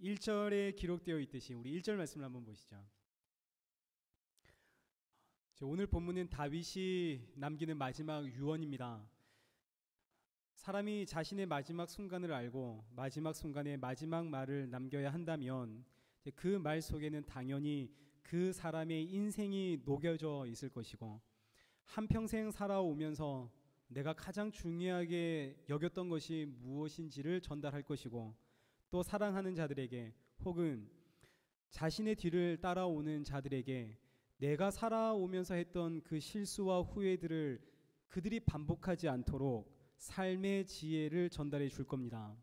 1절에 기록되어 있듯이 우리 1절 말씀을 한번 보시죠. 오늘 본문은 다윗이 남기는 마지막 유언입니다. 사람이 자신의 마지막 순간을 알고 마지막 순간에 마지막 말을 남겨야 한다면 그 말 속에는 당연히 그 사람의 인생이 녹여져 있을 것이고, 한평생 살아오면서 내가 가장 중요하게 여겼던 것이 무엇인지를 전달할 것이고, 또 사랑하는 자들에게 혹은 자신의 뒤를 따라오는 자들에게 내가 살아오면서 했던 그 실수와 후회들을 그들이 반복하지 않도록 삶의 지혜를 전달해 줄 겁니다.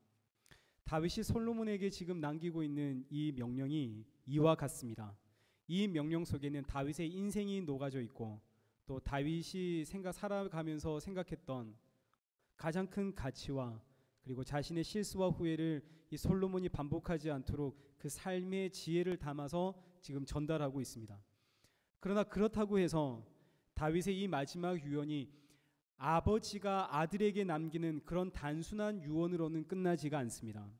다윗이 솔로몬에게 지금 남기고 있는 이 명령이 이와 같습니다. 이 명령 속에는 다윗의 인생이 녹아져 있고, 또 다윗이 살아가면서 생각했던 가장 큰 가치와 그리고 자신의 실수와 후회를 이 솔로몬이 반복하지 않도록 그 삶의 지혜를 담아서 지금 전달하고 있습니다. 그러나 그렇다고 해서 다윗의 이 마지막 유언이 아버지가 아들에게 남기는 그런 단순한 유언으로는 끝나지가 않습니다.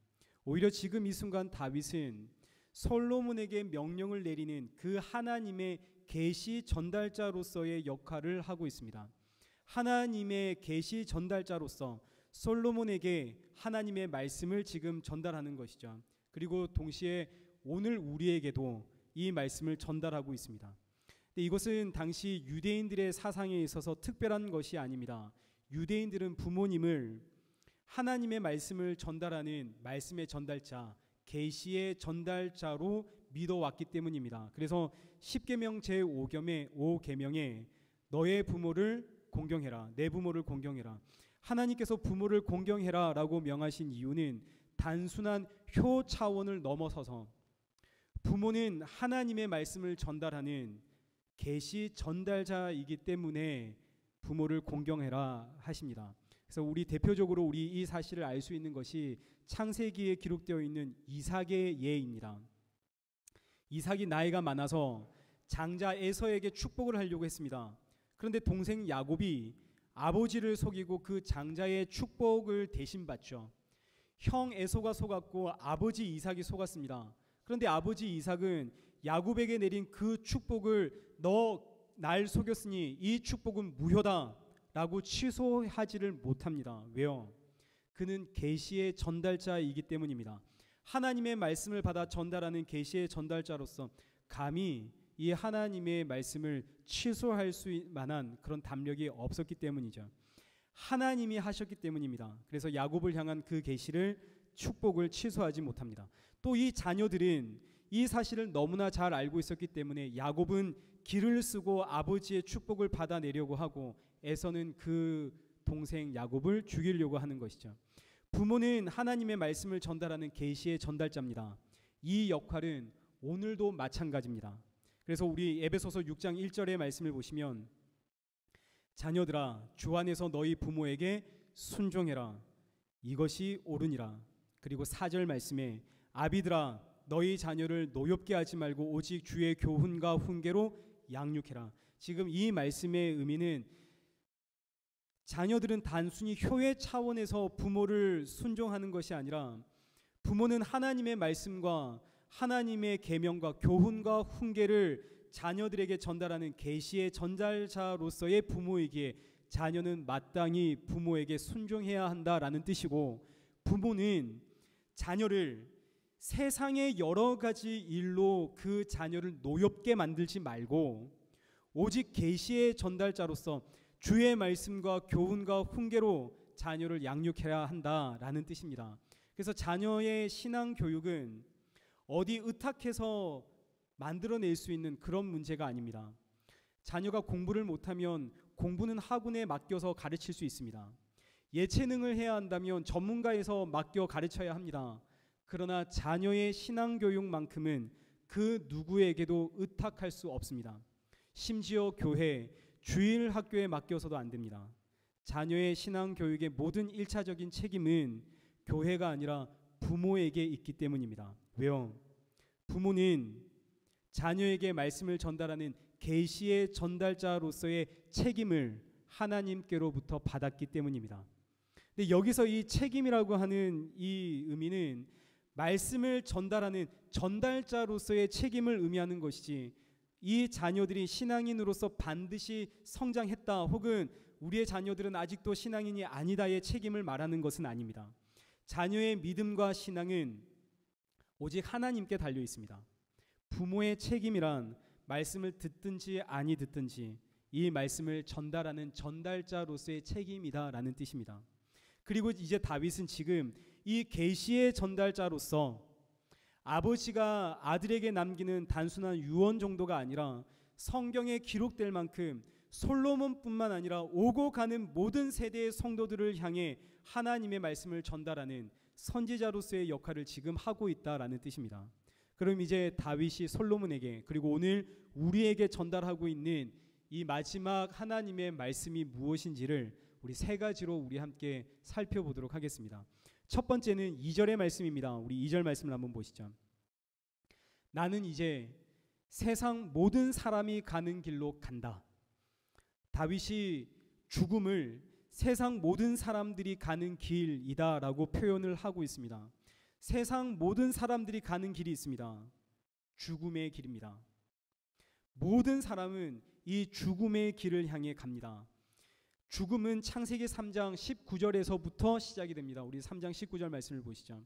오히려 지금 이 순간 다윗은 솔로몬에게 명령을 내리는 그 하나님의 계시 전달자로서의 역할을 하고 있습니다. 하나님의 계시 전달자로서 솔로몬에게 하나님의 말씀을 지금 전달하는 것이죠. 그리고 동시에 오늘 우리에게도 이 말씀을 전달하고 있습니다. 근데 이것은 당시 유대인들의 사상에 있어서 특별한 것이 아닙니다. 유대인들은 부모님을 하나님의 말씀을 전달하는 말씀의 전달자, 계시의 전달자로 믿어왔기 때문입니다. 그래서 10계명 제5계명에 너의 부모를 공경해라, 내 부모를 공경해라, 하나님께서 부모를 공경해라 라고 명하신 이유는 단순한 효 차원을 넘어서서 부모는 하나님의 말씀을 전달하는 계시 전달자이기 때문에 부모를 공경해라 하십니다. 그래서 대표적으로 우리 이 사실을 알 수 있는 것이 창세기에 기록되어 있는 이삭의 예입니다. 이삭이 나이가 많아서 장자 에서에게 축복을 하려고 했습니다. 그런데 동생 야곱이 아버지를 속이고 그 장자의 축복을 대신 받죠. 형 에서가 속았고 아버지 이삭이 속았습니다. 그런데 아버지 이삭은 야곱에게 내린 그 축복을 너 날 속였으니 이 축복은 무효다 라고 취소하지를 못합니다. 왜요? 그는 계시의 전달자이기 때문입니다. 하나님의 말씀을 받아 전달하는 계시의 전달자로서 감히 이 하나님의 말씀을 취소할 수 만한 그런 담력이 없었기 때문이죠. 하나님이 하셨기 때문입니다. 그래서 야곱을 향한 그 계시를 축복을 취소하지 못합니다. 또 이 자녀들은 이 사실을 너무나 잘 알고 있었기 때문에 야곱은 길을 쓰고 아버지의 축복을 받아내려고 하고, 에서는 그 동생 야곱을 죽이려고 하는 것이죠. 부모는 하나님의 말씀을 전달하는 계시의 전달자입니다. 이 역할은 오늘도 마찬가지입니다. 그래서 우리 에베소서 6장 1절의 말씀을 보시면, 자녀들아 주 안에서 너희 부모에게 순종해라, 이것이 옳으니라. 그리고 4절 말씀에 아비들아 너희 자녀를 노엽게 하지 말고 오직 주의 교훈과 훈계로 양육해라. 지금 이 말씀의 의미는 자녀들은 단순히 효의 차원에서 부모를 순종하는 것이 아니라, 부모는 하나님의 말씀과 하나님의 계명과 교훈과 훈계를 자녀들에게 전달하는 계시의 전달자로서의 부모이기에 자녀는 마땅히 부모에게 순종해야 한다라는 뜻이고, 부모는 자녀를 세상의 여러 가지 일로 그 자녀를 노엽게 만들지 말고 오직 계시의 전달자로서 주의 말씀과 교훈과 훈계로 자녀를 양육해야 한다라는 뜻입니다. 그래서 자녀의 신앙 교육은 어디 의탁해서 만들어낼 수 있는 그런 문제가 아닙니다. 자녀가 공부를 못하면 공부는 학원에 맡겨서 가르칠 수 있습니다. 예체능을 해야 한다면 전문가에서 맡겨 가르쳐야 합니다. 그러나 자녀의 신앙교육만큼은 그 누구에게도 의탁할 수 없습니다. 심지어 교회, 주일 학교에 맡겨서도 안 됩니다. 자녀의 신앙교육의 모든 1차적인 책임은 교회가 아니라 부모에게 있기 때문입니다. 왜요? 부모는 자녀에게 말씀을 전달하는 계시의 전달자로서의 책임을 하나님께로부터 받았기 때문입니다. 근데 여기서 이 책임이라고 하는 이 의미는 말씀을 전달하는 전달자로서의 책임을 의미하는 것이지, 이 자녀들이 신앙인으로서 반드시 성장했다 혹은 우리의 자녀들은 아직도 신앙인이 아니다의 책임을 말하는 것은 아닙니다. 자녀의 믿음과 신앙은 오직 하나님께 달려 있습니다. 부모의 책임이란 말씀을 듣든지 아니 듣든지 이 말씀을 전달하는 전달자로서의 책임이다라는 뜻입니다. 그리고 이제 다윗은 지금 이 계시의 전달자로서 아버지가 아들에게 남기는 단순한 유언 정도가 아니라 성경에 기록될 만큼 솔로몬뿐만 아니라 오고 가는 모든 세대의 성도들을 향해 하나님의 말씀을 전달하는 선지자로서의 역할을 지금 하고 있다라는 뜻입니다. 그럼 이제 다윗이 솔로몬에게 그리고 오늘 우리에게 전달하고 있는 이 마지막 하나님의 말씀이 무엇인지를 우리 세 가지로 우리 함께 살펴보도록 하겠습니다. 첫 번째는 2절의 말씀입니다. 우리 2절 말씀을 한번 보시죠. 나는 이제 세상 모든 사람이 가는 길로 간다. 다윗이 죽음을 세상 모든 사람들이 가는 길이다라고 표현을 하고 있습니다. 세상 모든 사람들이 가는 길이 있습니다. 죽음의 길입니다. 모든 사람은 이 죽음의 길을 향해 갑니다. 죽음은 창세기 3장 19절에서부터 시작이 됩니다. 우리 3장 19절 말씀을 보시죠.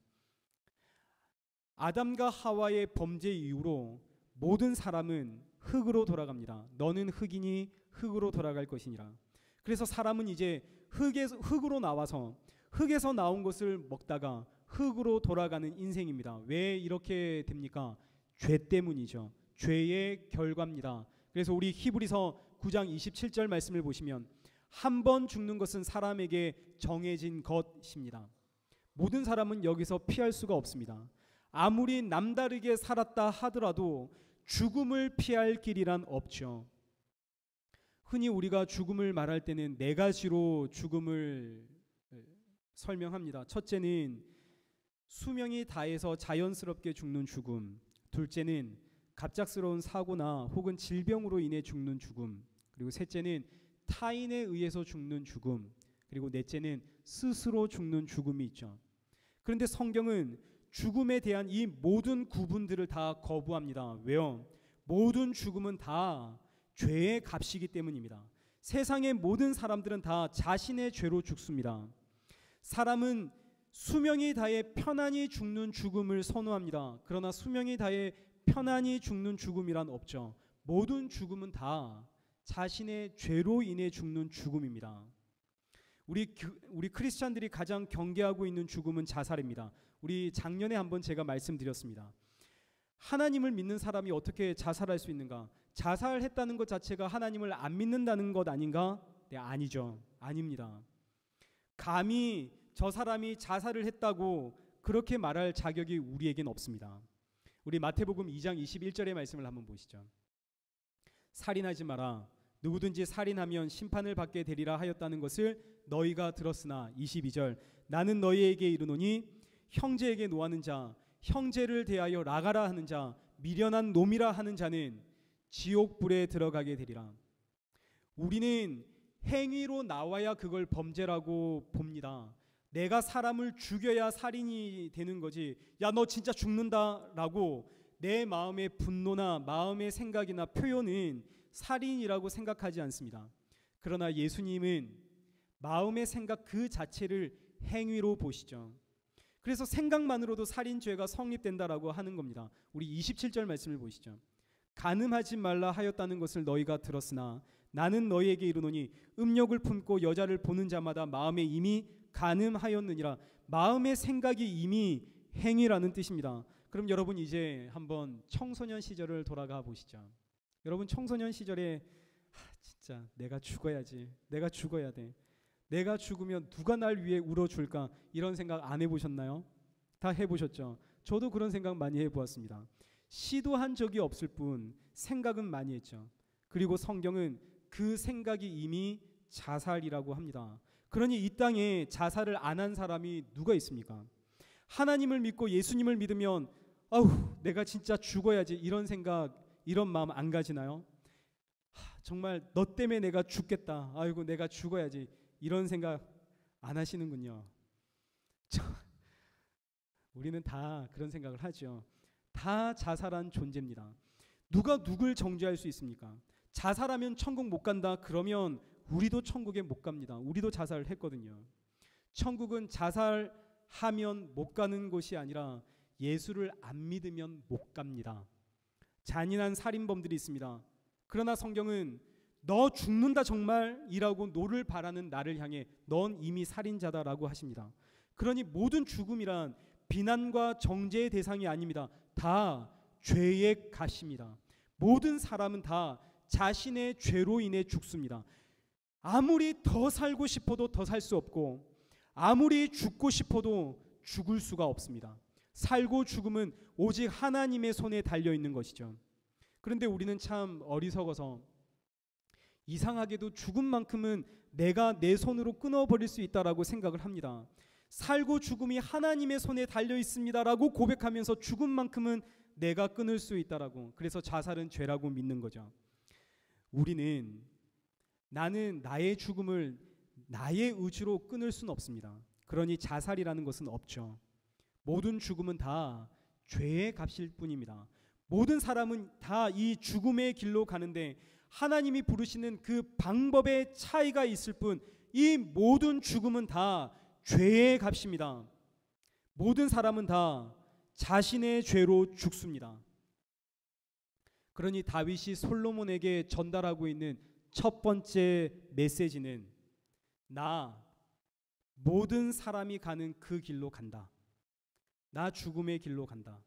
아담과 하와의 범죄 이후로 모든 사람은 흙으로 돌아갑니다. 너는 흙이니 흙으로 돌아갈 것이니라. 그래서 사람은 이제 흙으로 나와서 흙에서 나온 것을 먹다가 흙으로 돌아가는 인생입니다. 왜 이렇게 됩니까? 죄 때문이죠. 죄의 결과입니다. 그래서 우리 히브리서 9장 27절 말씀을 보시면 한 번 죽는 것은 사람에게 정해진 것입니다. 모든 사람은 여기서 피할 수가 없습니다. 아무리 남다르게 살았다 하더라도 죽음을 피할 길이란 없죠. 흔히 우리가 죽음을 말할 때는 네 가지로 죽음을 설명합니다. 첫째는 수명이 다해서 자연스럽게 죽는 죽음, 둘째는 갑작스러운 사고나 혹은 질병으로 인해 죽는 죽음, 그리고 셋째는 타인에 의해서 죽는 죽음, 그리고 넷째는 스스로 죽는 죽음이 있죠. 그런데 성경은 죽음에 대한 이 모든 구분들을 다 거부합니다. 왜요? 모든 죽음은 다 죄의 값이기 때문입니다. 세상의 모든 사람들은 다 자신의 죄로 죽습니다. 사람은 수명이 다해 편안히 죽는 죽음을 선호합니다. 그러나 수명이 다해 편안히 죽는 죽음이란 없죠. 모든 죽음은 다 자신의 죄로 인해 죽는 죽음입니다. 우리 크리스찬들이 가장 경계하고 있는 죽음은 자살입니다. 우리 작년에 한번 제가 말씀드렸습니다. 하나님을 믿는 사람이 어떻게 자살할 수 있는가? 자살했다는 것 자체가 하나님을 안 믿는다는 것 아닌가? 네, 아니죠. 아닙니다. 감히 저 사람이 자살을 했다고 그렇게 말할 자격이 우리에겐 없습니다. 우리 마태복음 2장 21절의 말씀을 한번 보시죠. 살인하지 마라. 누구든지 살인하면 심판을 받게 되리라 하였다는 것을 너희가 들었으나 22절 나는 너희에게 이르노니 형제에게 노하는 자 형제를 대하여 나가라 하는 자 미련한 놈이라 하는 자는 지옥불에 들어가게 되리라. 우리는 행위로 나와야 그걸 범죄라고 봅니다. 내가 사람을 죽여야 살인이 되는 거지. 야, 너 진짜 죽는다라고 내 마음의 분노나 마음의 생각이나 표현은 살인이라고 생각하지 않습니다. 그러나 예수님은 마음의 생각 그 자체를 행위로 보시죠. 그래서 생각만으로도 살인죄가 성립된다라고 하는 겁니다. 우리 27절 말씀을 보시죠. 간음하지 말라 하였다는 것을 너희가 들었으나 나는 너희에게 이르노니 음욕을 품고 여자를 보는 자마다 마음에 이미 간음하였느니라. 마음의 생각이 이미 행위라는 뜻입니다. 그럼 여러분 이제 한번 청소년 시절을 돌아가 보시죠. 여러분 청소년 시절에 진짜 내가 죽어야지, 내가 죽어야 돼, 내가 죽으면 누가 날 위해 울어줄까, 이런 생각 안 해보셨나요? 다 해보셨죠? 저도 그런 생각 많이 해보았습니다. 시도한 적이 없을 뿐 생각은 많이 했죠. 그리고 성경은 그 생각이 이미 자살이라고 합니다. 그러니 이 땅에 자살을 안 한 사람이 누가 있습니까? 하나님을 믿고 예수님을 믿으면 아우 내가 진짜 죽어야지 이런 생각, 이런 마음 안 가지나요? 정말 너 때문에 내가 죽겠다, 아이고 내가 죽어야지, 이런 생각 안 하시는군요. 우리는 다 그런 생각을 하죠. 다 자살한 존재입니다. 누가 누굴 정죄할 수 있습니까? 자살하면 천국 못 간다. 그러면 우리도 천국에 못 갑니다. 우리도 자살을 했거든요. 천국은 자살하면 못 가는 곳이 아니라 예수를 안 믿으면 못 갑니다. 잔인한 살인범들이 있습니다. 그러나 성경은 너 죽는다 정말 이라고 노를 바라는 나를 향해 넌 이미 살인자다라고 하십니다. 그러니 모든 죽음이란 비난과 정죄의 대상이 아닙니다. 다 죄의 값입니다. 모든 사람은 다 자신의 죄로 인해 죽습니다. 아무리 더 살고 싶어도 더 살 수 없고 아무리 죽고 싶어도 죽을 수가 없습니다. 살고 죽음은 오직 하나님의 손에 달려있는 것이죠. 그런데 우리는 참 어리석어서 이상하게도 죽음만큼은 내가 내 손으로 끊어버릴 수 있다라고 생각을 합니다. 살고 죽음이 하나님의 손에 달려있습니다라고 고백하면서 죽음만큼은 내가 끊을 수 있다라고, 그래서 자살은 죄라고 믿는 거죠. 우리는 나는 나의 죽음을 나의 의지로 끊을 수는 없습니다. 그러니 자살이라는 것은 없죠. 모든 죽음은 다 죄의 값일 뿐입니다. 모든 사람은 다 이 죽음의 길로 가는데 하나님이 부르시는 그 방법의 차이가 있을 뿐 이 모든 죽음은 다 죄의 값입니다. 모든 사람은 다 자신의 죄로 죽습니다. 그러니 다윗이 솔로몬에게 전달하고 있는 첫 번째 메시지는 나 모든 사람이 가는 그 길로 간다. 나 죽음의 길로 간다.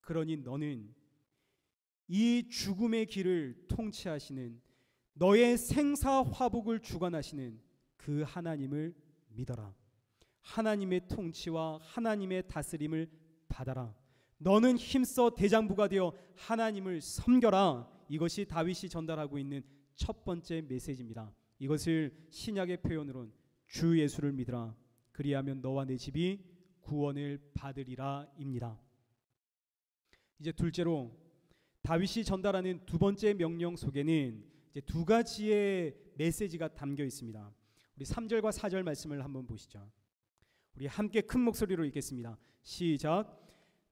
그러니 너는 이 죽음의 길을 통치하시는 너의 생사화복을 주관하시는 그 하나님을 믿어라. 하나님의 통치와 하나님의 다스림을 받아라. 너는 힘써 대장부가 되어 하나님을 섬겨라. 이것이 다윗이 전달하고 있는 첫 번째 메시지입니다. 이것을 신약의 표현으로는 주 예수를 믿으라. 그리하면 너와 내 집이 구원을 받으리라 입니다. 이제 둘째로 다윗이 전달하는 두 번째 명령 속에는 이제 두 가지의 메시지가 담겨 있습니다. 우리 3절과 4절 말씀을 한번 보시죠. 우리 함께 큰 목소리로 읽겠습니다. 시작.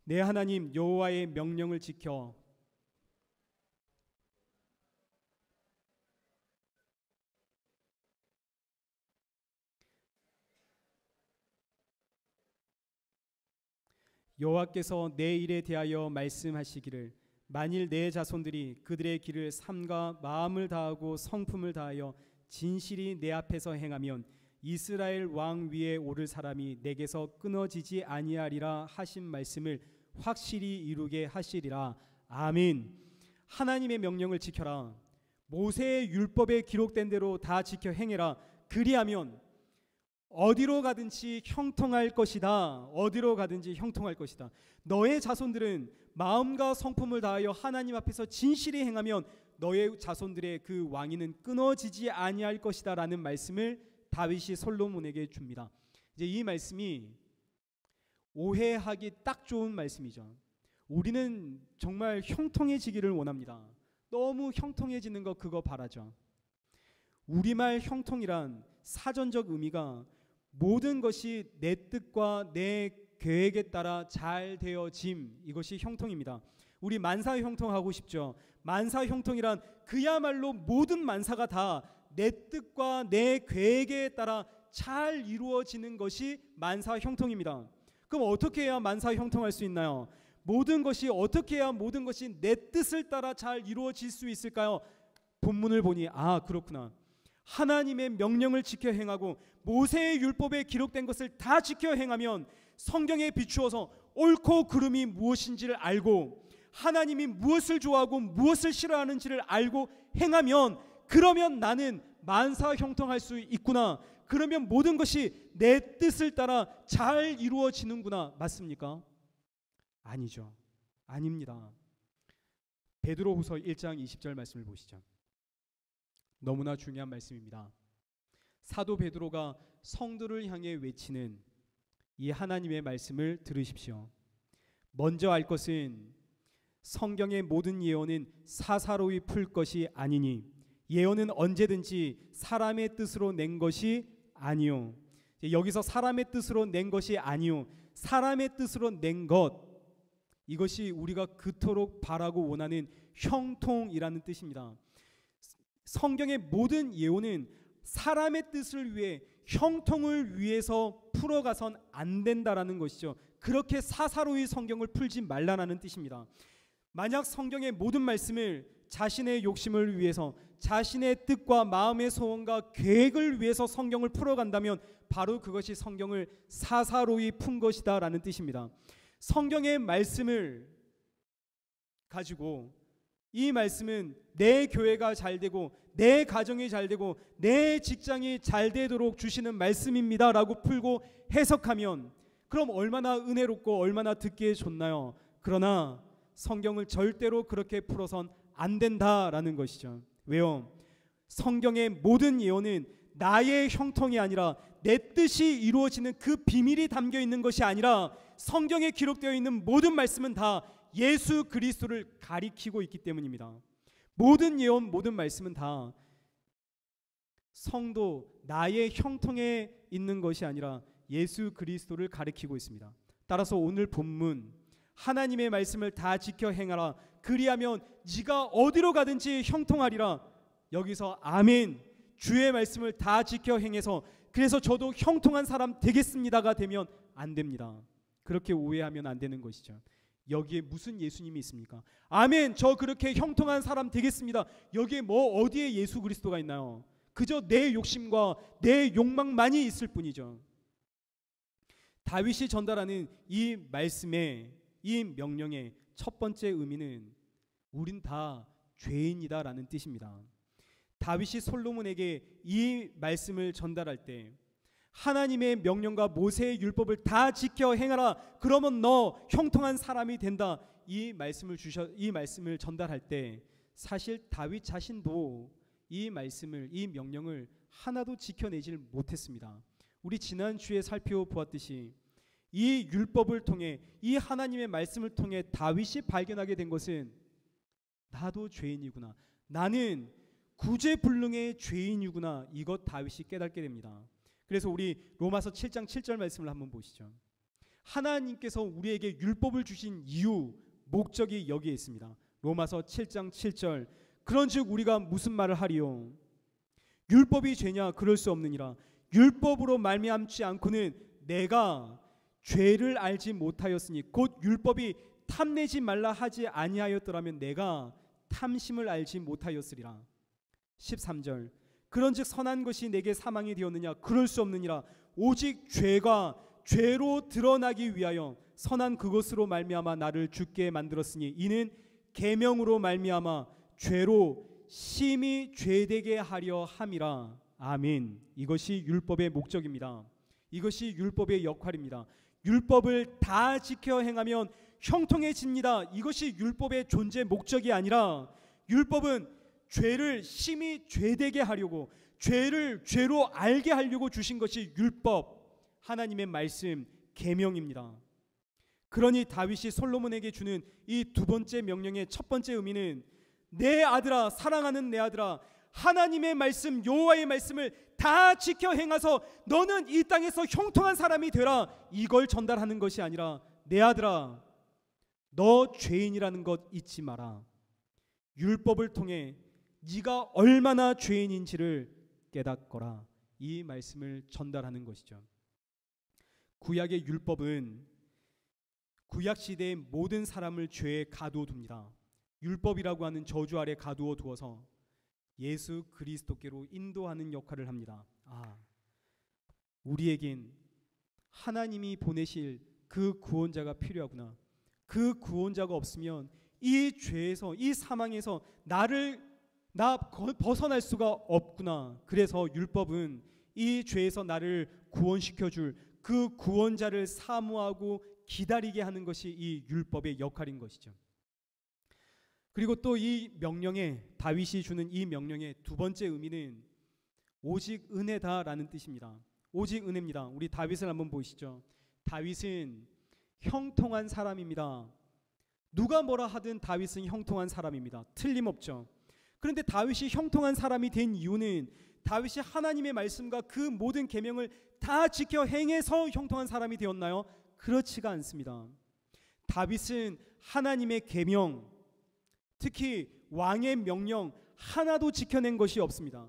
내 하나님 여호와의 명령을 지켜 여호와께서 내 일에 대하여 말씀하시기를 만일 내 자손들이 그들의 길을 삼가 마음을 다하고 성품을 다하여 진실이 내 앞에서 행하면 이스라엘 왕 위에 오를 사람이 내게서 끊어지지 아니하리라 하신 말씀을 확실히 이루게 하시리라. 아멘. 하나님의 명령을 지켜라. 모세의 율법에 기록된 대로 다 지켜 행해라. 그리하면 어디로 가든지 형통할 것이다. 어디로 가든지 형통할 것이다. 너의 자손들은 마음과 성품을 다하여 하나님 앞에서 진실히 행하면 너의 자손들의 그 왕위는 끊어지지 아니할 것이다 라는 말씀을 다윗이 솔로몬에게 줍니다. 이제 이 말씀이 오해하기 딱 좋은 말씀이죠. 우리는 정말 형통해지기를 원합니다. 너무 형통해지는 거 그거 바라죠. 우리말 형통이란 사전적 의미가 모든 것이 내 뜻과 내 계획에 따라 잘 되어짐, 이것이 형통입니다. 우리 만사 형통하고 싶죠. 만사 형통이란 그야말로 모든 만사가 다 내 뜻과 내 계획에 따라 잘 이루어지는 것이 만사 형통입니다. 그럼 어떻게 해야 만사 형통할 수 있나요? 모든 것이 어떻게 해야 모든 것이 내 뜻을 따라 잘 이루어질 수 있을까요? 본문을 보니 아 그렇구나. 하나님의 명령을 지켜 행하고 모세의 율법에 기록된 것을 다 지켜 행하면 성경에 비추어서 옳고 그름이 무엇인지를 알고 하나님이 무엇을 좋아하고 무엇을 싫어하는지를 알고 행하면 그러면 나는 만사 형통할 수 있구나. 그러면 모든 것이 내 뜻을 따라 잘 이루어지는구나. 맞습니까? 아니죠. 아닙니다. 베드로후서 1장 20절 말씀을 보시죠. 너무나 중요한 말씀입니다. 사도 베드로가 성도를 향해 외치는 이 하나님의 말씀을 들으십시오. 먼저 알 것은 성경의 모든 예언은 사사로이 풀 것이 아니니 예언은 언제든지 사람의 뜻으로 낸 것이 아니요. 여기서 사람의 뜻으로 낸 것이 아니요. 사람의 뜻으로 낸 것, 이것이 우리가 그토록 바라고 원하는 형통이라는 뜻입니다. 성경의 모든 예언은 사람의 뜻을 위해, 형통을 위해서 풀어가선 안 된다라는 것이죠. 그렇게 사사로이 성경을 풀지 말라는 뜻입니다. 만약 성경의 모든 말씀을 자신의 욕심을 위해서, 자신의 뜻과 마음의 소원과 계획을 위해서 성경을 풀어간다면 바로 그것이 성경을 사사로이 푼 것이다 라는 뜻입니다. 성경의 말씀을 가지고, 이 말씀은 내 교회가 잘 되고 내 가정이 잘 되고 내 직장이 잘 되도록 주시는 말씀입니다 라고 풀고 해석하면 그럼 얼마나 은혜롭고 얼마나 듣기에 좋나요? 그러나 성경을 절대로 그렇게 풀어선 안 된다라는 것이죠. 왜요? 성경의 모든 예언은 나의 형통이 아니라 내 뜻이 이루어지는 그 비밀이 담겨 있는 것이 아니라 성경에 기록되어 있는 모든 말씀은 다 예수 그리스도를 가리키고 있기 때문입니다. 모든 예언, 모든 말씀은 다 성도, 나의 형통에 있는 것이 아니라 예수 그리스도를 가리키고 있습니다. 따라서 오늘 본문, 하나님의 말씀을 다 지켜 행하라, 그리하면 네가 어디로 가든지 형통하리라. 여기서 아멘, 주의 말씀을 다 지켜 행해서 그래서 저도 형통한 사람 되겠습니다가 되면 안 됩니다. 그렇게 오해하면 안 되는 것이죠. 여기에 무슨 예수님이 있습니까? 아멘, 저 그렇게 형통한 사람 되겠습니다. 여기에 뭐 어디에 예수 그리스도가 있나요? 그저 내 욕심과 내 욕망만이 있을 뿐이죠. 다윗이 전달하는 이 말씀의, 이 명령의 첫 번째 의미는 우린 다 죄인이다 라는 뜻입니다. 다윗이 솔로몬에게 이 말씀을 전달할 때 하나님의 명령과 모세의 율법을 다 지켜 행하라, 그러면 너 형통한 사람이 된다, 이 말씀을 전달할 때 사실 다윗 자신도 이 말씀을, 이 명령을 하나도 지켜내질 못했습니다. 우리 지난주에 살펴보았듯이 이 율법을 통해, 이 하나님의 말씀을 통해 다윗이 발견하게 된 것은 나도 죄인이구나, 나는 구제불능의 죄인이구나, 이것 다윗이 깨닫게 됩니다. 그래서 우리 로마서 7장 7절 말씀을 한번 보시죠. 하나님께서 우리에게 율법을 주신 이유, 목적이 여기에 있습니다. 로마서 7장 7절, 그런즉 우리가 무슨 말을 하리요? 율법이 죄냐? 그럴 수 없느니라. 율법으로 말미암지 않고는 내가 죄를 알지 못하였으니, 곧 율법이 탐내지 말라 하지 아니하였더라면 내가 탐심을 알지 못하였으리라. 13절, 그런즉 선한 것이 내게 사망이 되었느냐? 그럴 수 없느니라. 오직 죄가 죄로 드러나기 위하여 선한 그것으로 말미암아 나를 죽게 만들었으니 이는 계명으로 말미암아 죄로 심히 죄되게 하려 함이라. 아멘. 이것이 율법의 목적입니다. 이것이 율법의 역할입니다. 율법을 다 지켜 행하면 형통해집니다. 이것이 율법의 존재 목적이 아니라, 율법은 죄를 심히 죄되게 하려고, 죄를 죄로 알게 하려고 주신 것이 율법, 하나님의 말씀, 계명입니다. 그러니 다윗이 솔로몬에게 주는 이 두 번째 명령의 첫 번째 의미는 내 아들아, 사랑하는 내 아들아, 하나님의 말씀, 여호와의 말씀을 다 지켜 행하서 너는 이 땅에서 형통한 사람이 되라, 이걸 전달하는 것이 아니라 내 아들아, 너 죄인이라는 것 잊지 마라. 율법을 통해 네가 얼마나 죄인인지를 깨닫거라, 이 말씀을 전달하는 것이죠. 구약의 율법은 구약 시대의 모든 사람을 죄에 가두어 둡니다. 율법이라고 하는 저주 아래 가두어 두어서 예수 그리스도께로 인도하는 역할을 합니다. 우리에겐 하나님이 보내실 그 구원자가 필요하구나. 그 구원자가 없으면 이 죄에서, 이 사망에서 나 벗어날 수가 없구나. 그래서 율법은 이 죄에서 나를 구원시켜줄 그 구원자를 사모하고 기다리게 하는 것이 이 율법의 역할인 것이죠. 그리고 또 이 명령에, 다윗이 주는 이 명령의 두 번째 의미는 오직 은혜다라는 뜻입니다. 오직 은혜입니다. 우리 다윗을 한번 보시죠. 다윗은 형통한 사람입니다. 누가 뭐라 하든 다윗은 형통한 사람입니다. 틀림없죠. 그런데 다윗이 형통한 사람이 된 이유는 다윗이 하나님의 말씀과 그 모든 계명을 다 지켜 행해서 형통한 사람이 되었나요? 그렇지가 않습니다. 다윗은 하나님의 계명, 특히 왕의 명령 하나도 지켜낸 것이 없습니다.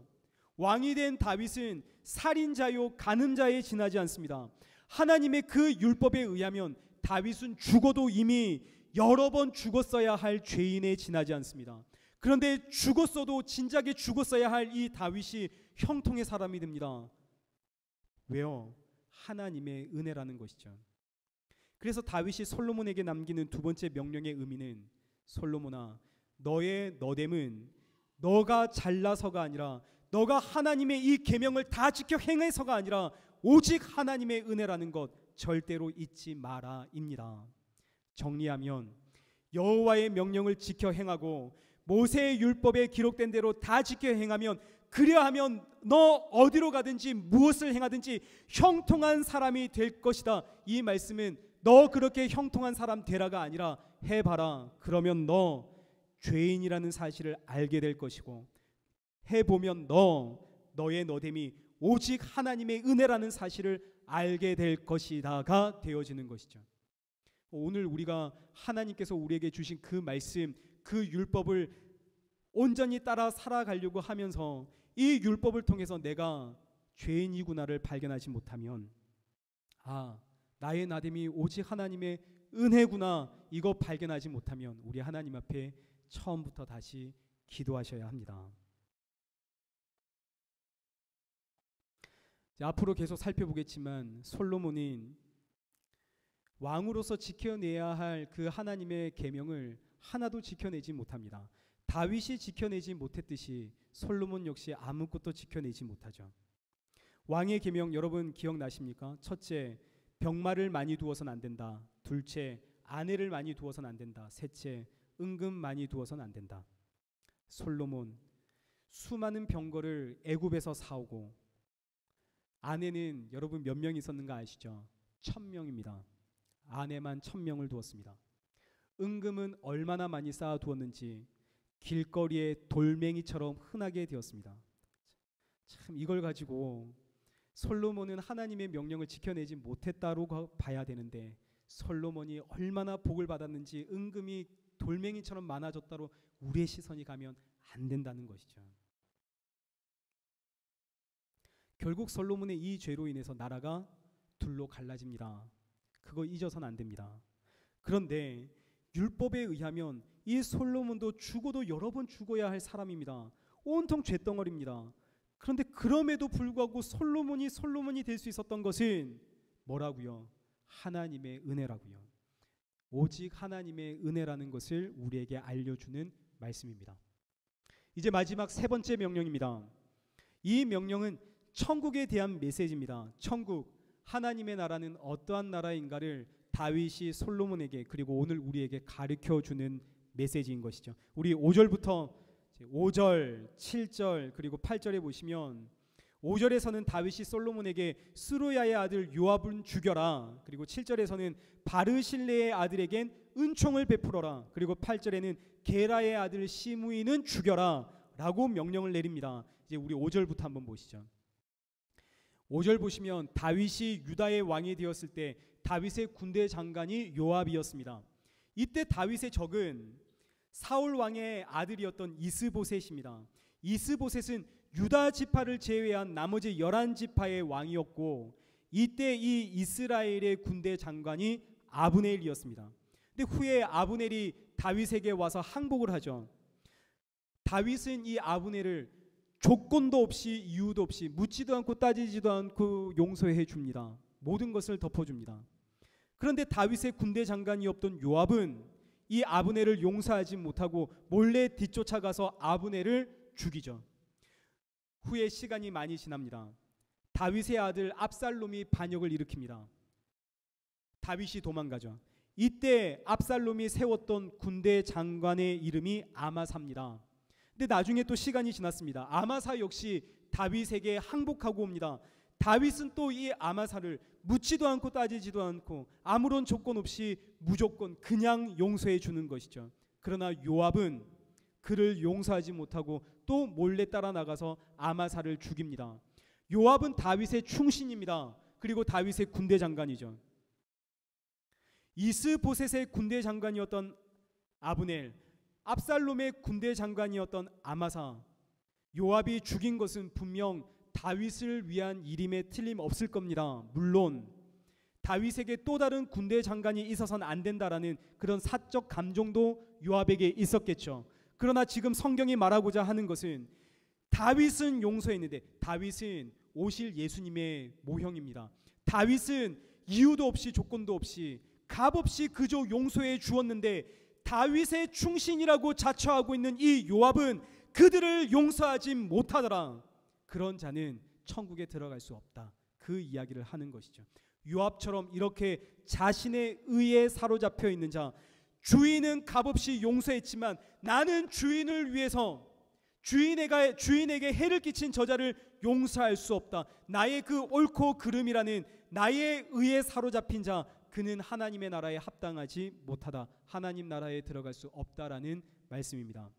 왕이 된 다윗은 살인자요 간음자에 지나지 않습니다. 하나님의 그 율법에 의하면 다윗은 죽어도 이미 여러 번 죽었어야 할 죄인에 지나지 않습니다. 그런데 죽었어도 진작에 죽었어야 할 이 다윗이 형통의 사람이 됩니다. 왜요? 하나님의 은혜라는 것이죠. 그래서 다윗이 솔로몬에게 남기는 두 번째 명령의 의미는, 솔로몬아, 너의 너됨은 너가 잘나서가 아니라, 너가 하나님의 이 계명을 다 지켜 행해서가 아니라 오직 하나님의 은혜라는 것 절대로 잊지 마라입니다. 정리하면 여호와의 명령을 지켜 행하고 모세의 율법에 기록된 대로 다 지켜 행하면, 그리하면 너 어디로 가든지 무엇을 행하든지 형통한 사람이 될 것이다. 이 말씀은 너 그렇게 형통한 사람 되라가 아니라 해봐라. 그러면 너 죄인이라는 사실을 알게 될 것이고, 해보면 너의 너됨이 오직 하나님의 은혜라는 사실을 알게 될 것이다가 되어지는 것이죠. 오늘 우리가 하나님께서 우리에게 주신 그 말씀, 그 율법을 온전히 따라 살아가려고 하면서 이 율법을 통해서 내가 죄인이구나를 발견하지 못하면, 나의 나됨이 오직 하나님의 은혜구나, 이거 발견하지 못하면 우리 하나님 앞에 처음부터 다시 기도하셔야 합니다. 앞으로 계속 살펴보겠지만 솔로몬은 왕으로서 지켜내야 할 그 하나님의 계명을 하나도 지켜내지 못합니다. 다윗이 지켜내지 못했듯이 솔로몬 역시 아무것도 지켜내지 못하죠. 왕의 계명 여러분 기억나십니까? 첫째, 병마를 많이 두어서는 안 된다. 둘째, 아내를 많이 두어서는 안 된다. 셋째, 은금 많이 두어서는 안 된다. 솔로몬 수많은 병거를 애굽에서 사오고, 아내는 여러분 몇 명 있었는가 아시죠? 1000명입니다. 아내만 1000명을 두었습니다. 은금은 얼마나 많이 쌓아 두었는지 길거리에 돌멩이처럼 흔하게 되었습니다. 참 이걸 가지고 솔로몬은 하나님의 명령을 지켜내지 못했다고 봐야 되는데, 솔로몬이 얼마나 복을 받았는지 은금이 돌멩이처럼 많아졌다로 우리의 시선이 가면 안 된다는 것이죠. 결국 솔로몬의 이 죄로 인해서 나라가 둘로 갈라집니다. 그거 잊어서는 안 됩니다. 그런데 율법에 의하면 이 솔로몬도 죽어도 여러 번 죽어야 할 사람입니다. 온통 죄덩어리입니다. 그런데 그럼에도 불구하고 솔로몬이 될 수 있었던 것은 뭐라고요? 하나님의 은혜라고요. 오직 하나님의 은혜라는 것을 우리에게 알려주는 말씀입니다. 이제 마지막 세 번째 명령입니다. 이 명령은 천국에 대한 메시지입니다. 천국, 하나님의 나라는 어떠한 나라인가를 다윗이 솔로몬에게, 그리고 오늘 우리에게 가르쳐주는 메시지인 것이죠. 우리 5절부터 5절, 7절 그리고 8절에 보시면, 5절에서는 다윗이 솔로몬에게 스루야의 아들 요압을 죽여라, 그리고 7절에서는 바르실레의 아들에겐 은총을 베풀어라, 그리고 8절에는 게라의 아들 시므이는 죽여라 라고 명령을 내립니다. 이제 우리 5절부터 한번 보시죠. 5절 보시면 다윗이 유다의 왕이 되었을 때 다윗의 군대 장관이 요압이었습니다. 이때 다윗의 적은 사울 왕의 아들이었던 이스보셋입니다. 이스보셋은 유다 지파를 제외한 나머지 11지파의 왕이었고, 이때 이 이스라엘의 군대 장관이 아브넬이었습니다. 근데 후에 아브넬이 다윗에게 와서 항복을 하죠. 다윗은 이 아브넬을 조건도 없이 이유도 없이 묻지도 않고 따지지도 않고 용서해 줍니다. 모든 것을 덮어줍니다. 그런데 다윗의 군대 장관이었던 요압은 이 아브넬을 용서하지 못하고 몰래 뒤쫓아가서 아브넬을 죽이죠. 후에 시간이 많이 지납니다. 다윗의 아들 압살롬이 반역을 일으킵니다. 다윗이 도망가죠. 이때 압살롬이 세웠던 군대 장관의 이름이 아마사입니다. 근데 나중에 또 시간이 지났습니다. 아마사 역시 다윗에게 항복하고 옵니다. 다윗은 또 이 아마사를 묻지도 않고 따지지도 않고 아무런 조건 없이 무조건 그냥 용서해 주는 것이죠. 그러나 요압은 그를 용서하지 못하고 또 몰래 따라 나가서 아마사를 죽입니다. 요압은 다윗의 충신입니다. 그리고 다윗의 군대 장관이죠. 이스보셋의 군대 장관이었던 아브넬, 압살롬의 군대 장관이었던 아마사, 요압이 죽인 것은 분명 다윗을 위한 일임에 틀림없을 겁니다. 물론 다윗에게 또 다른 군대 장관이 있어서는 안 된다라는 그런 사적 감정도 요압에게 있었겠죠. 그러나 지금 성경이 말하고자 하는 것은 다윗은 용서했는데 다윗은 오실 예수님의 모형입니다. 다윗은 이유도 없이 조건도 없이 값없이 그저 용서해 주었는데 다윗의 충신이라고 자처하고 있는 이 요압은 그들을 용서하지 못하더라. 그런 자는 천국에 들어갈 수 없다. 그 이야기를 하는 것이죠. 요압처럼 이렇게 자신의 의에 사로잡혀 있는 자, 주인은 값없이 용서했지만 나는 주인을 위해서 주인에게 해를 끼친 저자를 용서할 수 없다. 나의 그 옳고 그름이라는 나의 의에 사로잡힌 자, 그는 하나님의 나라에 합당하지 못하다. 하나님 나라에 들어갈 수 없다라는 말씀입니다.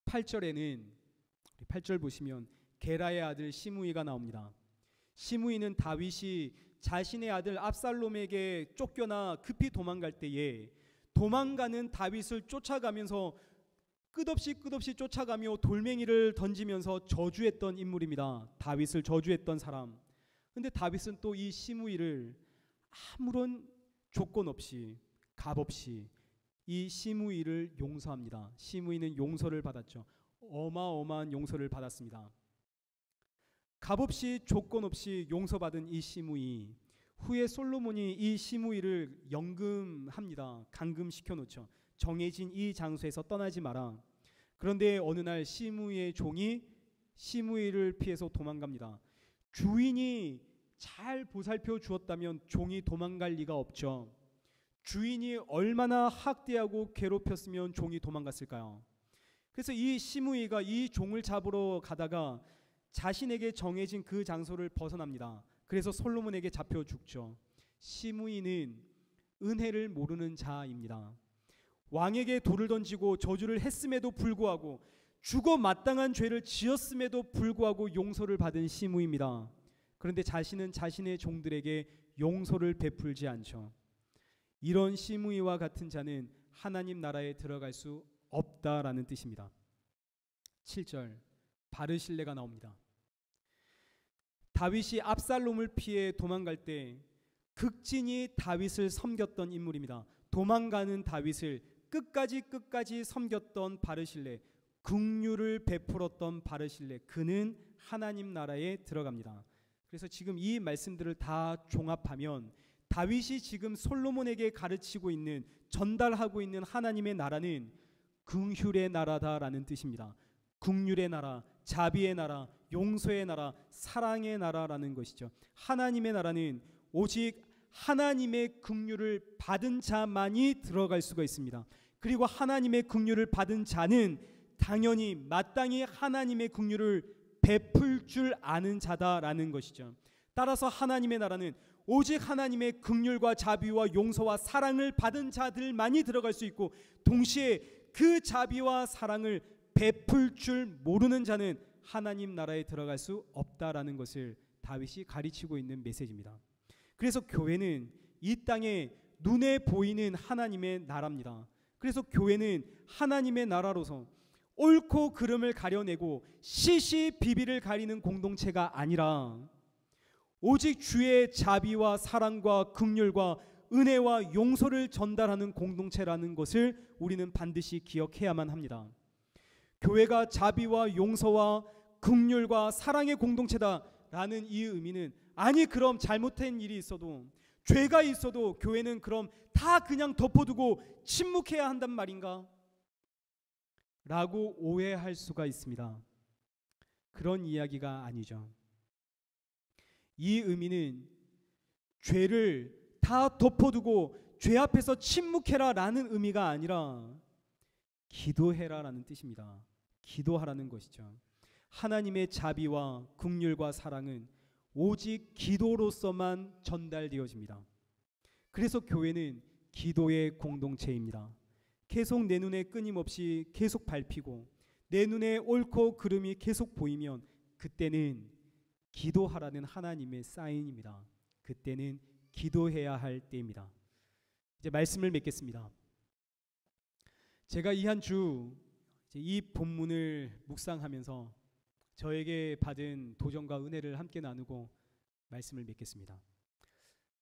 8절에는 8절 보시면 게라의 아들 시므이가 나옵니다. 시므이는 다윗이 자신의 아들 압살롬에게 쫓겨나 급히 도망갈 때에 도망가는 다윗을 쫓아가면서 끝없이 쫓아가며 돌멩이를 던지면서 저주했던 인물입니다. 다윗을 저주했던 사람. 근데 다윗은 또 이 시므이를 아무런 조건 없이 값없이 이 시므이를 용서합니다. 시므이는 용서를 받았죠. 어마어마한 용서를 받았습니다. 값없이 조건 없이 용서받은 이 시므이, 후에 솔로몬이 이 시므이를 연금합니다. 감금시켜 놓죠. 정해진 이 장소에서 떠나지 마라. 그런데 어느 날 시므이의 종이 시므이를 피해서 도망갑니다. 주인이 잘 보살펴 주었다면 종이 도망갈 리가 없죠. 주인이 얼마나 학대하고 괴롭혔으면 종이 도망갔을까요? 그래서 이 시므이가 이 종을 잡으러 가다가 자신에게 정해진 그 장소를 벗어납니다. 그래서 솔로몬에게 잡혀 죽죠. 시므이는 은혜를 모르는 자입니다. 왕에게 돌을 던지고 저주를 했음에도 불구하고 죽어 마땅한 죄를 지었음에도 불구하고 용서를 받은 시므이입니다. 그런데 자신은 자신의 종들에게 용서를 베풀지 않죠. 이런 시므이와 같은 자는 하나님 나라에 들어갈 수 없다라는 뜻입니다. 7절 바르실레가 나옵니다. 다윗이 압살롬을 피해 도망갈 때 극진히 다윗을 섬겼던 인물입니다. 도망가는 다윗을 끝까지 섬겼던 바르실레, 긍휼을 베풀었던 바르실레, 그는 하나님 나라에 들어갑니다. 그래서 지금 이 말씀들을 다 종합하면 다윗이 지금 솔로몬에게 가르치고 있는, 전달하고 있는 하나님의 나라는 긍휼의 나라다라는 뜻입니다. 긍휼의 나라, 자비의 나라, 용서의 나라, 사랑의 나라라는 것이죠. 하나님의 나라는 오직 하나님의 긍휼을 받은 자만이 들어갈 수가 있습니다. 그리고 하나님의 긍휼을 받은 자는 당연히 마땅히 하나님의 긍휼을 베풀 줄 아는 자다라는 것이죠. 따라서 하나님의 나라는 오직 하나님의 긍휼과 자비와 용서와 사랑을 받은 자들만이 들어갈 수 있고, 동시에 그 자비와 사랑을 베풀 줄 모르는 자는 하나님 나라에 들어갈 수 없다라는 것을 다윗이 가르치고 있는 메시지입니다. 그래서 교회는 이 땅에 눈에 보이는 하나님의 나라입니다. 그래서 교회는 하나님의 나라로서 옳고 그름을 가려내고 시시비비를 가리는 공동체가 아니라 오직 주의 자비와 사랑과 긍휼과 은혜와 용서를 전달하는 공동체라는 것을 우리는 반드시 기억해야만 합니다. 교회가 자비와 용서와 긍휼과 사랑의 공동체다라는 이 의미는, 아니 그럼 잘못된 일이 있어도, 죄가 있어도 교회는 그럼 다 그냥 덮어두고 침묵해야 한단 말인가? 라고 오해할 수가 있습니다. 그런 이야기가 아니죠. 이 의미는 죄를 다 덮어두고 죄 앞에서 침묵해라 라는 의미가 아니라 기도해라 라는 뜻입니다. 기도하라는 것이죠. 하나님의 자비와 긍휼과 사랑은 오직 기도로서만 전달되어집니다. 그래서 교회는 기도의 공동체입니다. 계속 내 눈에 끊임없이 계속 밟히고 내 눈에 옳고 그름이 계속 보이면 그때는 기도하라는 하나님의 사인입니다. 그때는 기도해야 할 때입니다. 이제 말씀을 맺겠습니다. 제가 이 한 주 이 본문을 묵상하면서 저에게 받은 도전과 은혜를 함께 나누고 말씀을 맺겠습니다.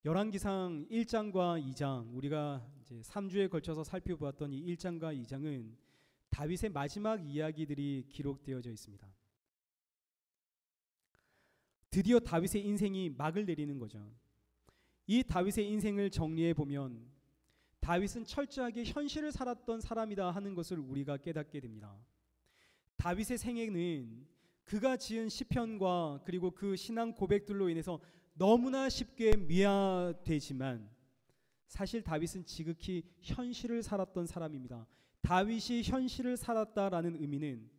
열왕기상 1장과 2장, 우리가 이제 3주에 걸쳐서 살펴보았던 이 1장과 2장은 다윗의 마지막 이야기들이 기록되어져 있습니다. 드디어 다윗의 인생이 막을 내리는 거죠. 이 다윗의 인생을 정리해 보면 다윗은 철저하게 현실을 살았던 사람이다 하는 것을 우리가 깨닫게 됩니다. 다윗의 생애는 그가 지은 시편과 그리고 그 신앙 고백들로 인해서 너무나 쉽게 미화되지만 사실 다윗은 지극히 현실을 살았던 사람입니다. 다윗이 현실을 살았다라는 의미는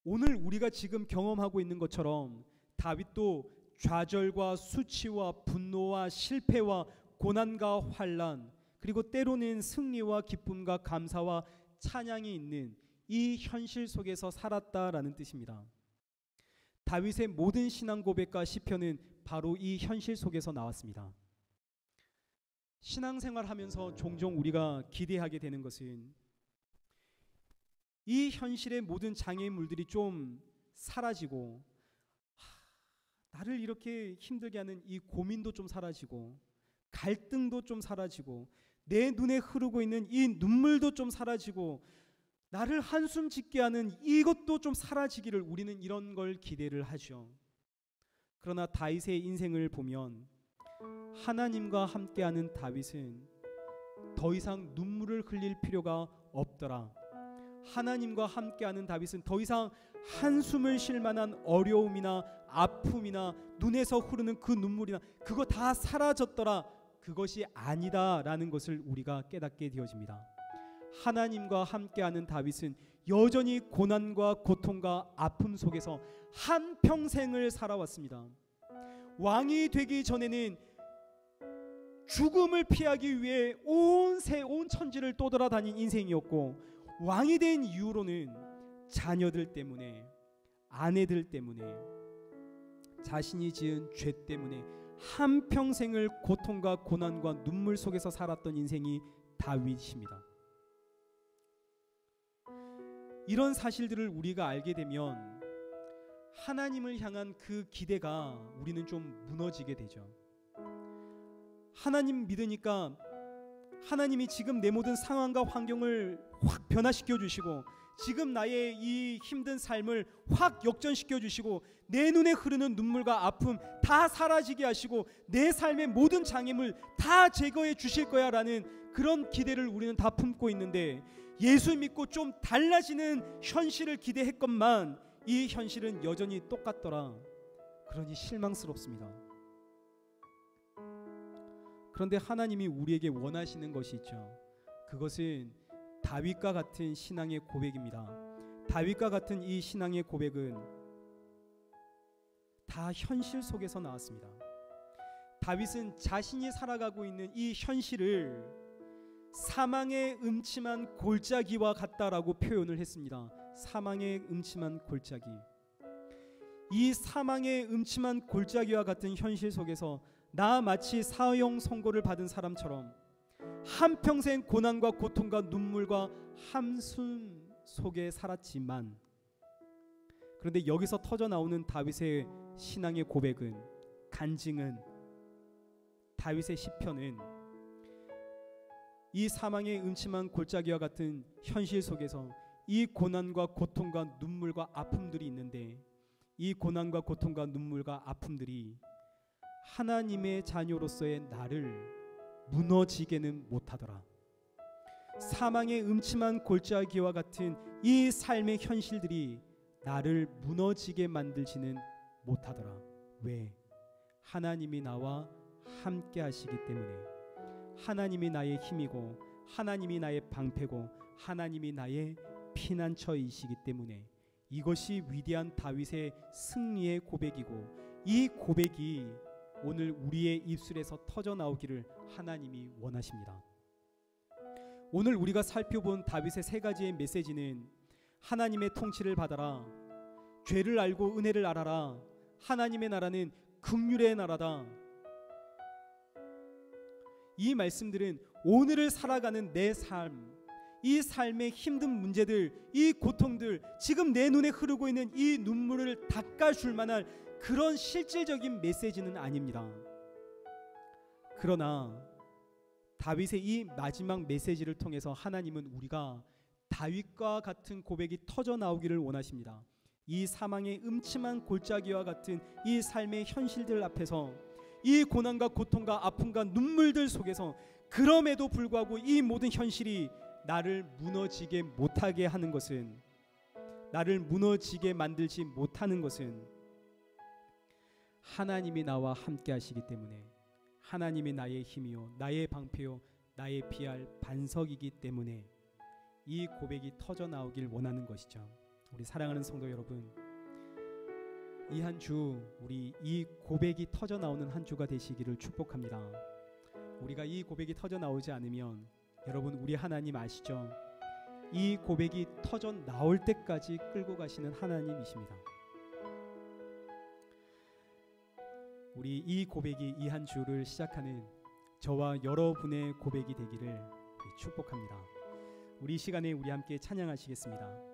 오늘 우리가 지금 경험하고 있는 것처럼 다윗도 좌절과 수치와 분노와 실패와 고난과 환난, 그리고 때로는 승리와 기쁨과 감사와 찬양이 있는 이 현실 속에서 살았다라는 뜻입니다. 다윗의 모든 신앙 고백과 시편은 바로 이 현실 속에서 나왔습니다. 신앙생활하면서 종종 우리가 기대하게 되는 것은 이 현실의 모든 장애물들이 좀 사라지고 나를 이렇게 힘들게 하는 이 고민도 좀 사라지고 갈등도 좀 사라지고 내 눈에 흐르고 있는 이 눈물도 좀 사라지고 나를 한숨 짓게 하는 이것도 좀 사라지기를 우리는 이런 걸 기대를 하죠. 그러나 다윗의 인생을 보면 하나님과 함께하는 다윗은 더 이상 눈물을 흘릴 필요가 없더라. 하나님과 함께하는 다윗은 더 이상 한숨을 쉴 만한 어려움이나 아픔이나 눈에서 흐르는 그 눈물이나 그거 다 사라졌더라. 그것이 아니다라는 것을 우리가 깨닫게 되어집니다. 하나님과 함께하는 다윗은 여전히 고난과 고통과 아픔 속에서 한평생을 살아왔습니다. 왕이 되기 전에는 죽음을 피하기 위해 온 천지를 떠돌아다닌 인생이었고, 왕이 된 이후로는 자녀들 때문에, 아내들 때문에, 자신이 지은 죄 때문에 한평생을 고통과 고난과 눈물 속에서 살았던 인생이 다윗입니다. 이런 사실들을 우리가 알게 되면 하나님을 향한 그 기대가 우리는 좀 무너지게 되죠. 하나님 믿으니까 하나님이 지금 내 모든 상황과 환경을 확 변화시켜 주시고, 지금 나의 이 힘든 삶을 확 역전시켜 주시고, 내 눈에 흐르는 눈물과 아픔 다 사라지게 하시고, 내 삶의 모든 장애물 다 제거해 주실 거야 라는 그런 기대를 우리는 다 품고 있는데, 예수 믿고 좀 달라지는 현실을 기대했건만 이 현실은 여전히 똑같더라. 그러니 실망스럽습니다. 그런데 하나님이 우리에게 원하시는 것이 있죠. 그것은 다윗과 같은 신앙의 고백입니다. 다윗과 같은 이 신앙의 고백은 다 현실 속에서 나왔습니다. 다윗은 자신이 살아가고 있는 이 현실을 사망의 음침한 골짜기와 같다라고 표현을 했습니다. 사망의 음침한 골짜기. 이 사망의 음침한 골짜기와 같은 현실 속에서 나 마치 사형 선고를 받은 사람처럼 한평생 고난과 고통과 눈물과 한숨 속에 살았지만, 그런데 여기서 터져 나오는 다윗의 신앙의 고백은, 간증은, 다윗의 시편은 이 사망의 음침한 골짜기와 같은 현실 속에서 이 고난과 고통과 눈물과 아픔들이 있는데, 이 고난과 고통과 눈물과 아픔들이 하나님의 자녀로서의 나를 무너지게는 못하더라. 사망의 음침한 골짜기와 같은 이 삶의 현실들이 나를 무너지게 만들지는 못하더라. 왜? 하나님이 나와 함께 하시기 때문에. 하나님이 나의 힘이고, 하나님이 나의 방패고, 하나님이 나의 피난처이시기 때문에. 이것이 위대한 다윗의 승리의 고백이고, 이 고백이 오늘 우리의 입술에서 터져 나오기를 하나님이 원하십니다. 오늘 우리가 살펴본 다윗의 세 가지의 메시지는, 하나님의 통치를 받아라, 죄를 알고 은혜를 알아라, 하나님의 나라는 긍휼의 나라다, 이 말씀들은 오늘을 살아가는 내 삶, 이 삶의 힘든 문제들, 이 고통들, 지금 내 눈에 흐르고 있는 이 눈물을 닦아줄 만한 그런 실질적인 메시지는 아닙니다. 그러나 다윗의 이 마지막 메시지를 통해서 하나님은 우리가 다윗과 같은 고백이 터져 나오기를 원하십니다. 이 사망의 음침한 골짜기와 같은 이 삶의 현실들 앞에서, 이 고난과 고통과 아픔과 눈물들 속에서, 그럼에도 불구하고 이 모든 현실이 나를 무너지게 못하게 하는 것은, 나를 무너지게 만들지 못하는 것은 하나님이 나와 함께 하시기 때문에, 하나님이 나의 힘이요 나의 방패요 나의 피할 반석이기 때문에 이 고백이 터져 나오길 원하는 것이죠. 우리 사랑하는 성도 여러분, 이 한 주 우리 이 고백이 터져 나오는 한 주가 되시기를 축복합니다. 우리가 이 고백이 터져 나오지 않으면, 여러분 우리 하나님 아시죠? 이 고백이 터져 나올 때까지 끌고 가시는 하나님이십니다. 우리 이 고백이 이 한 주를 시작하는 저와 여러분의 고백이 되기를 축복합니다. 우리 시간에 우리 함께 찬양하시겠습니다.